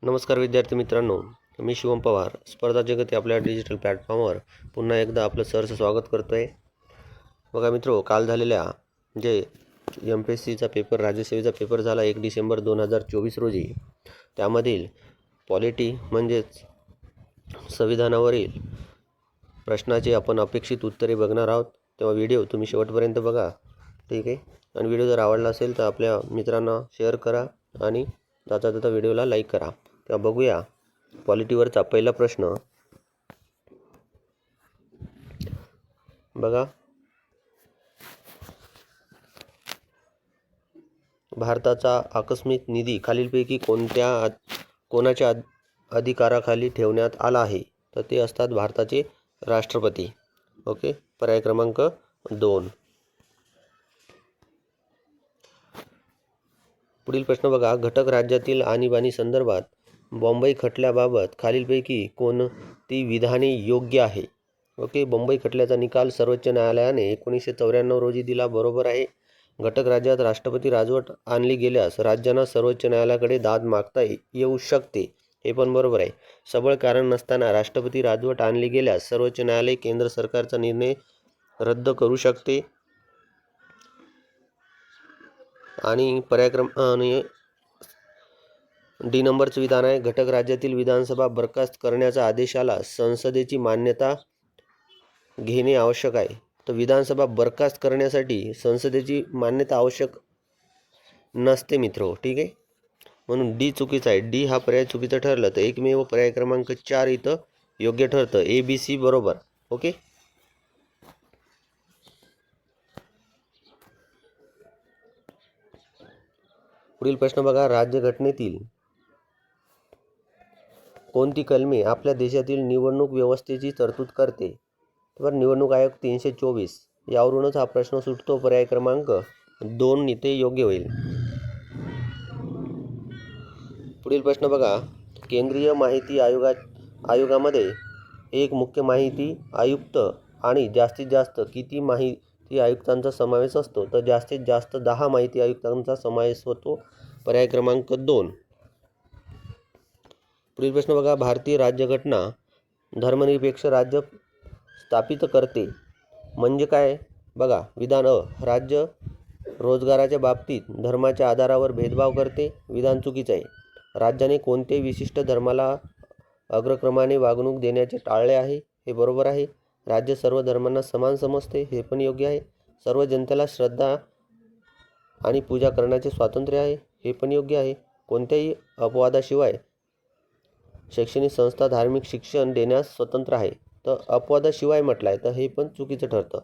नमस्कार विद्यार्थी मित्रांनो, मी शिवम पवार. स्पर्धा जगत या आपल्या डिजिटल प्लॅटफॉर्मवर पुन्हा एकदा आपलं सहर्ष स्वागत करतो आहे. बघा मित्रो, काल झालेल्या जे MPSCचा पेपर, राज्यसेवेचा पेपर झाला 1 डिसेंबर 2024 रोजी, त्यामधील पॉलिटी म्हणजेच संविधानावरील प्रश्नाचे आपण अपेक्षित उत्तरे बघणार आहोत. तेव्हा व्हिडिओ तुम्ही शेवटपर्यंत बघा, ठीक आहे. आणि व्हिडिओ जर आवडला असेल तर आपल्या मित्रांना शेअर करा आणि जाता व्हिडिओला लाईक करा. तेव्हा बघूया पॉलिटीवरचा पहिला प्रश्न. बघा, भारताचा आकस्मिक निधी खालीलपैकी कोणाच्या अधिकाराखाली ठेवण्यात आला आहे? तर ते असतात भारताचे राष्ट्रपती. ओके, पर्याय क्रमांक 2. पुढील प्रश्न बघा, घटक राज्यातील आणीबाणी संदर्भात बॉम्बई खटल्याबाबत खालीलपैकी कोणती विधाने योग्य आहे? ओके, बॉम्बई खटल्याचा निकाल सर्वोच्च न्यायालयाने 1994 रोजी दिला, बरोबर आहे. घटक राज्यात राष्ट्रपती राजवट आणली गेल्यास राज्यांना सर्वोच्च न्यायालयाकडे दाद मागता येऊ शकते, हे पण बरोबर आहे. सबळ कारण नसताना राष्ट्रपती राजवट आणली गेल्यास सर्वोच्च न्यायालय केंद्र सरकारचा निर्णय रद्द करू शकते. आणि पर्याय क्रमांक डी नंबरचं विधान आहे, घटक राज्यातील विधानसभा बरखास्त करण्याच्या आदेशाला संसदेची मान्यता घेणे आवश्यक आहे. तर विधानसभा बरखास्त करण्यासाठी संसदेची मान्यता आवश्यक नसते मित्रो, ठीक आहे. म्हणून डी चुकीचा आहे. डी हा पर्याय चुकीचा ठरला तर एकमेव पर्याय क्रमांक 4 इथं योग्य ठरतं. ABC बरोबर. ओके, पुढील प्रश्न बघा, राज्यघटनेतील कोणती कलमे आपल्या देशातील निवडणूक व्यवस्थेची तरतूद करते? तर निवडणूक आयोग 324. यावरूनच हा प्रश्न सुटतो. पर्याय क्रमांक 2 इथे योग्य होईल. पुढील प्रश्न बघा, केंद्रीय माहिती आयोगामध्ये एक मुख्य माहिती आयुक्त आणि जास्तीत जास्त किती माहिती आयुक्तांचा समावेश असतो? तर जास्तीत जास्त 10 माहिती आयुक्तांचा समावेश होतो. पर्याय क्रमांक 2. पुढील प्रश्न बघा, भारतीय राज्यघटना धर्मनिरपेक्ष राज्य स्थापित करते म्हणजे काय? बघा, विधान अ, राज्य रोजगाराच्या बाबतीत धर्माच्या आधारावर भेदभाव करते. विधान चुकीचे आहे. राज्याने कोणते विशिष्ट धर्माला अग्रक्रमाने वागणूक देण्याचे टाळले आहे? हे बरोबर आहे. राज्य सर्व धर्मांना समान समजते, हे पण योग्य आहे. सर्व जनतेला श्रद्धा आणि पूजा करण्याचे स्वातंत्र्य आहे, हे पण योग्य आहे. कोणत्याही अपवादाशिवाय शैक्षणिक संस्था धार्मिक शिक्षण देण्यास स्वतंत्र आहे. तर अपवादाशिवाय म्हटलं आहे, तर हे पण चुकीचं ठरतं.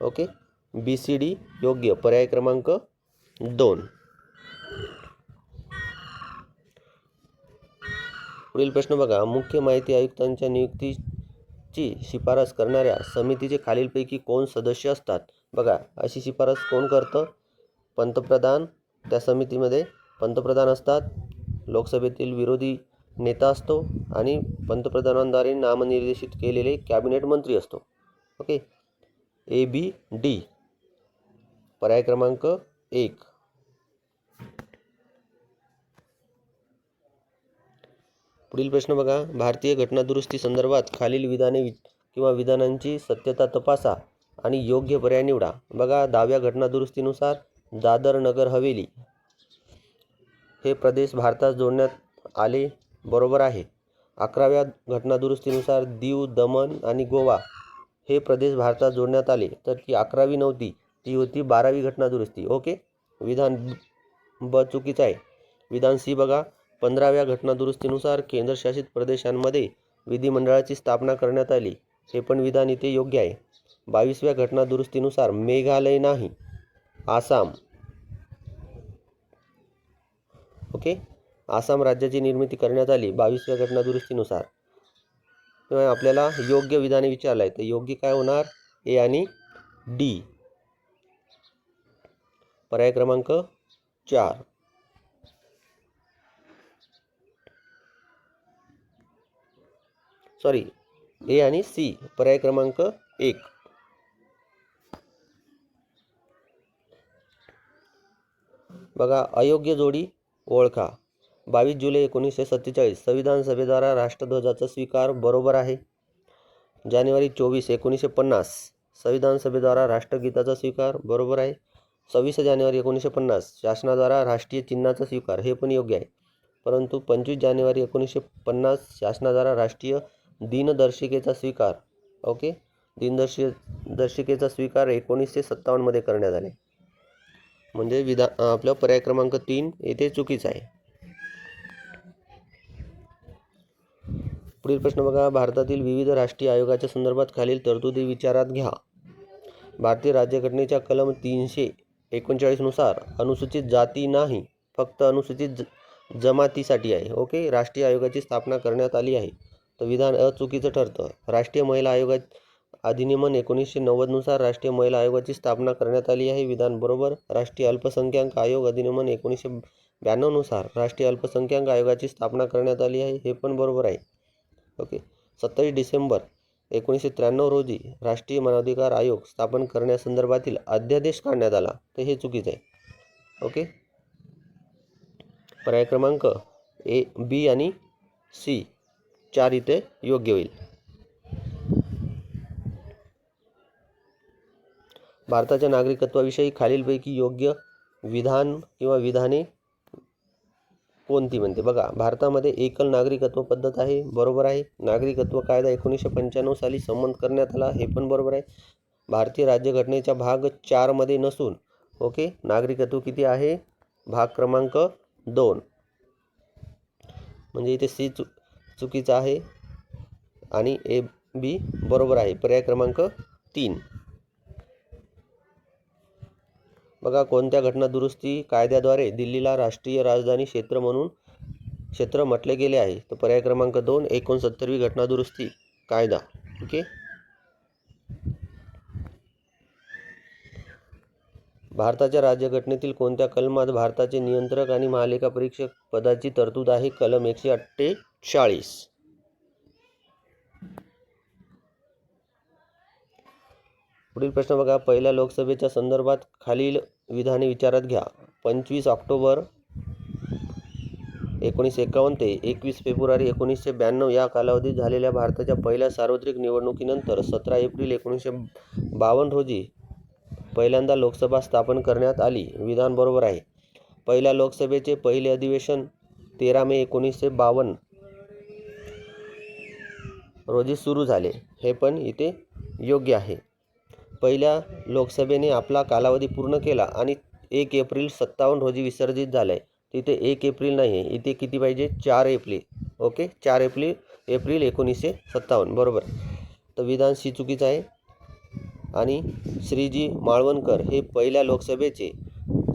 ओके, BCD योग्य. पर्याय क्रमांक 2. पुढील प्रश्न बघा, मुख्य माहिती आयुक्तांच्या नियुक्तीची शिफारस करणाऱ्या समितीचे खालीलपैकी कोण सदस्य असतात? बघा, अशी शिफारस कोण करतं? पंतप्रधान. त्या समितीमध्ये पंतप्रधान असतात, लोकसभेतील विरोधी नेता असतो आणि पंतप्रधानांद्वारे नामनिर्देशित केलेले कॅबिनेट मंत्री असतो. Okay, ABD. पर्याय क्रमांक 1. पुढील प्रश्न बघा, भारतीय घटनादुरुस्ती संदर्भात खालील विधाने किंवा विधानांची सत्यता तपासा आणि योग्य पर्याय निवडा. बघा, 10व्या घटनादुरुस्तीनुसार दादर नगर हवेली हे प्रदेश भारतात जोडण्यात आले, बरोबर आहे. 11व्या घटनादुरुस्तीनुसार दीव, दमण आणि गोवा हे प्रदेश भारतात जोडण्यात आले, तर ती 11वी नव्हती, ती होती 12वी घटनादुरुस्ती. ओके, विधान ब चुकीचं आहे. विधान सी बघा, 15व्या घटनादुरुस्तीनुसार केंद्रशासित प्रदेशांमध्ये विधिमंडळाची स्थापना करण्यात आली, हे पण विधान इथे योग्य आहे. 22व्या घटनादुरुस्तीनुसार मेघालय नाही, आसाम. ओके, आसाम राज्याची निर्मिती करण्यात आली 22व्या घटनादुरुस्तीनुसार. तेव्हा आपल्याला योग्य विधाने विचारलं आहे, तर योग्य काय होणार? A आणि D. पर्याय क्रमांक 4. सॉरी, A आणि C. पर्याय क्रमांक 1. बघा, अयोग्य जोडी ओळखा. 22 जुलै 1947 संविधान सभेद्वारा राष्ट्रध्वजाचा स्वीकार बरोबर आहे. जानेवारी 24, 1950 संविधान सभेद्वारा राष्ट्रगीताचा स्वीकार बरोबर आहे. 26 जानेवारी 1950 शासनाद्वारा राष्ट्रीय चिन्हाचा स्वीकार हे पण योग्य आहे. परंतु 25 जानेवारी 1950 शासनाद्वारा राष्ट्रीय दिनदर्शिकेचा स्वीकार ओके दिनदर्शिकेचा स्वीकार 1957 मध्ये करण्यात आले. म्हणजे आपला पर्याय क्रमांक 3 येथे चुकीचा आहे. पुढील प्रश्न बघा. भारतातील विविध राष्ट्रीय आयोगाच्या संदर्भात खालील तरतुदी विचारात घ्या. भारतीय राज्यघटनेच्या कलम 339 नुसार अनुसूचित जाती नाही, फक्त अनुसूचित जमातीसाठी आहे. ओके, राष्ट्रीय आयोगाची स्थापना करण्यात आली आहे. तर विधान चुकीचं ठरतं. राष्ट्रीय महिला आयोग अधिनियम 1990 नुसार राष्ट्रीय महिला आयोगाची स्थापना करण्यात आली आहे. विधान बरोबर. राष्ट्रीय अल्पसंख्याक आयोग अधिनियम 1992 नुसार राष्ट्रीय अल्पसंख्याक आयोगाची स्थापना करण्यात आली आहे. हे पण बरोबर आहे. ओके, 27 डिसेंबर 1993 रोजी राष्ट्रीय मानवाधिकार आयोग स्थापन करण्यासंदर्भातील अध्यादेश काढण्यात आला. तर हे चुकीचं आहे. ओके, पर्याय क्रमांक ए, बी आणि सी 4 इथे योग्य होईल. भारताच्या नागरिकत्वाविषयी खालीलपैकी योग्य विधान किंवा विधाने कोणती म्हणते बघा. भारतामध्ये एकल नागरिकत्व पद्धत आहे. बरोबर आहे. नागरिकत्व कायदा 1995 साली संमत करण्यात आला. हे पण बरोबर आहे. भारतीय राज्यघटनेच्या भाग 4 मध्ये नसून ओके नागरिकत्व किती आहे? भाग क्रमांक 2. म्हणजे इथे सी चुकीचा आहे आणि ए, बी बरोबर आहे. पर्याय क्रमांक 3. बघा, कोणत्या घटना दुरुस्ती कायद्याद्वारे दिल्लीला राष्ट्रीय राजधानी क्षेत्र म्हटले गेले आहे? तर पर्याय क्रमांक 2 69वी घटना दुरुस्ती कायदा. ओके, भारताच्या राज्यघटनेतील कोणत्या कलमात भारताचे नियंत्रक आणि महालेखा परीक्षक पदाची तरतूद आहे? कलम 148. पुढील प्रश्न बघा. पहिल्या लोकसभेच्या संदर्भात खालील विधाने विचारात घ्या. 25 ऑक्टोबर 1951 ते 21 फेब्रुवारी 1992 या कालावधीत झालेल्या भारताच्या पहिल्या सार्वत्रिक निवडणुकीनंतर 17 एप्रिल 1952 रोजी पहिल्यांदा लोकसभा स्थापन करण्यात आली. विधान बरोबर आहे. पहिल्या लोकसभेचे पहिले अधिवेशन 13 मे 1952 रोजी सुरू झाले. हे पण इथे योग्य आहे. पहिल्या लोकसभेने आपला कालावधी पूर्ण केला आणि 1 एप्रिल 57 रोजी विसर्जित झाले. तिथे 1 एप्रिल नाही आहे, इथे किती पाहिजे? 4 एप्रिल. ओके, 4 एप्रिल 1957 बरोबर. तर विधान सी चुकीचं आहे. आणि श्रीजी माळवणकर हे पहिल्या लोकसभेचे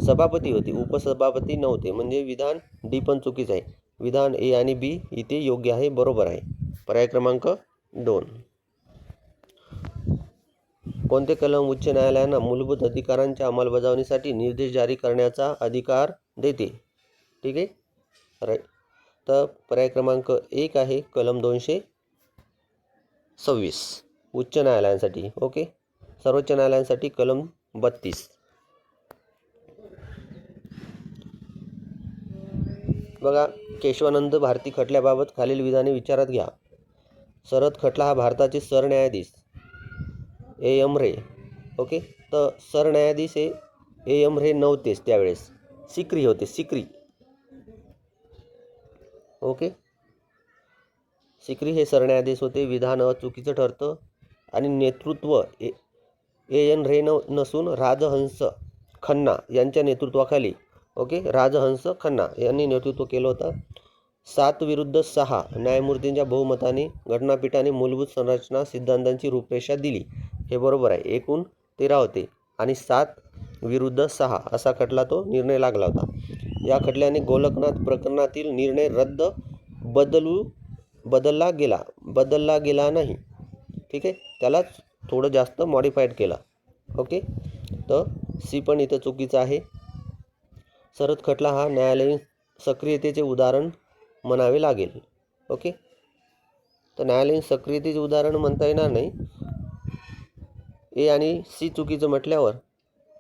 सभापती होते, उपसभापती नव्हते. म्हणजे विधान डी पण चुकीचं आहे. विधान ए आणि बी इथे योग्य आहे, बरोबर आहे. पर्याय क्रमांक 2. कोणते कलम उच्च न्यायालयांना मूलभूत अधिकारांच्या अंमलबजावणीसाठी निर्देश जारी करण्याचा अधिकार देते? ठीक आहे, राईट. तर पर्याय क्रमांक 1 आहे कलम 226 उच्च न्यायालयांसाठी. ओके, सर्वोच्च न्यायालयांसाठी कलम 32. बघा, केशवानंद भारती खटल्याबाबत खालील विधाने विचारात घ्या. शरद खटला हा भारताचे सरन्यायाधीश ए एम रे. ओके, तर सरन्यायाधीश हे ए एम रे नव्हतेच त्यावेळेस, सिक्री होते, सिक्री. ओके, सिक्री हे सरन्यायाधीश होते. विधान चुकीचं ठरतं. आणि नेतृत्व ए एन रे नसून राजहंस खन्ना यांच्या नेतृत्वाखाली ओके राजहंस खन्ना यांनी नेतृत्व केलं होतं. 7-6 न्यायमूर्तींच्या बहुमताने घटनापीठाने मूलभूत संरचना सिद्धांतांची रूपरेषा दिली. हे बरोबर आहे. एकूण 13 होते आणि 7-6 असा खटला तो निर्णय लागला होता. या खटल्याने गोलकनाथ प्रकरणातील निर्णय बदलला गेला नाही. ठीक आहे, त्याला थोडं जास्त मॉडिफाईड केला. ओके, तर सी पण इथं चुकीचं आहे. शरद खटला हा न्यायालयीन सक्रियतेचे उदाहरण म्हणावे लागेल. ओके, तर न्यायालयीन सक्रियतेचे उदाहरण म्हणता येणार नाही. ए आणि सी चुकीचं म्हटल्यावर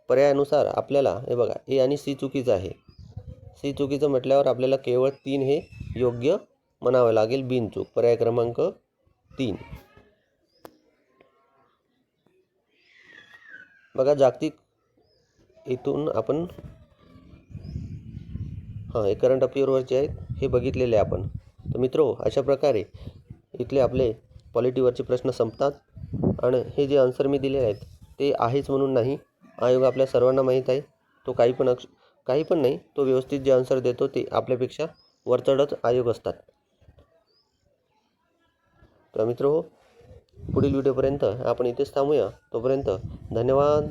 पर्यायानुसार आपल्याला हे बघा ए आणि सी चुकीचं आहे. सी चुकीचं म्हटल्यावर आपल्याला केवळ 3 हे योग्य म्हणावं लागेल, बिनचूक. पर्याय क्रमांक 3. बघा जागतिक इथून आपण हे करंट अफेअरवरचे आहेत हे बघितलेले आपण. तर मित्रो, अशा प्रकारे इथले आपले पॉलिटीवरचे प्रश्न संपतात. आणि हे जे आन्सर मी दिले आहेत ते आहेच म्हणून नाही. आयोग आपल्या सर्वांना माहीत आहे. तो काही पण नाही, तो व्यवस्थित जे आन्सर देतो ते आपल्यापेक्षा वरचढच आयोग असतात. तर मित्रो, पुढील व्हिडिओपर्यंत आपण इथेच थांबूया. तोपर्यंत धन्यवाद.